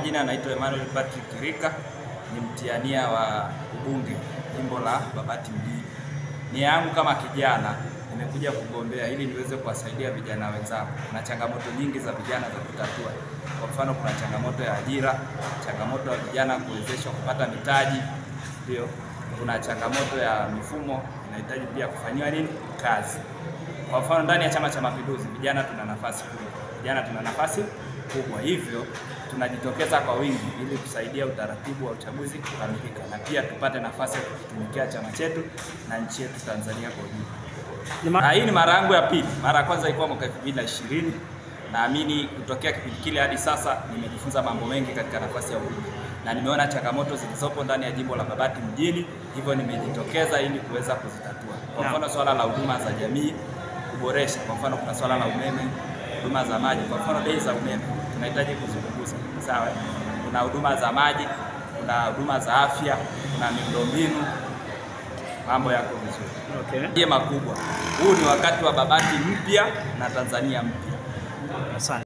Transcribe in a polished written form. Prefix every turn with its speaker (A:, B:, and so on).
A: majina anaitwa Emmanuel Patrick Kirika, ni mtiania wa ubunge jimbo la Babati mjini. Nia yangu kama kijana nimekuja kugombea ili niweze kuwasaidia vijana wenzangu. Kuna changamoto nyingi za vijana za kutatua. Kwa mfano, kuna changamoto ya ajira, changamoto ya vijana kuwezeshwa kupata mitaji, ndio. Kuna changamoto ya mifumo inahitaji pia kufanywa kazi. Kwa mfano, ndani ya Chama cha Mapinduzi vijana tuna nafasi kubwa, hivyo tunajitokeza kwa wingi ili kusaidia utaratibu wa uchaguzi kukamilika na pia tupate nafasi ya kutumikia chama chetu na nchi yetu Tanzania kwa ujumla. Hii ni mara yangu ya pili. Mara ya kwanza ilikuwa mwaka 2020. Naamini kutokea kipindi kile hadi sasa nimejifunza mambo mengi katika nafasi ya ubunge na nimeona changamoto zilizopo ndani ya jimbo la Babati mjini, hivyo nimejitokeza ili kuweza kuzitatua. Kwa mfano, swala la huduma za jamii kuboresha. Kwa mfano, kuna swala la umeme, huduma za maji. Kwa mfano, bei za umeme tunahitaji kuzungumza. Sawa, kuna huduma za maji, kuna huduma za afya, kuna miundombinu, mambo yako vizuri. Okay. Makubwa. Huu ni wakati wa Babati mpya na Tanzania mpya.
B: Asante.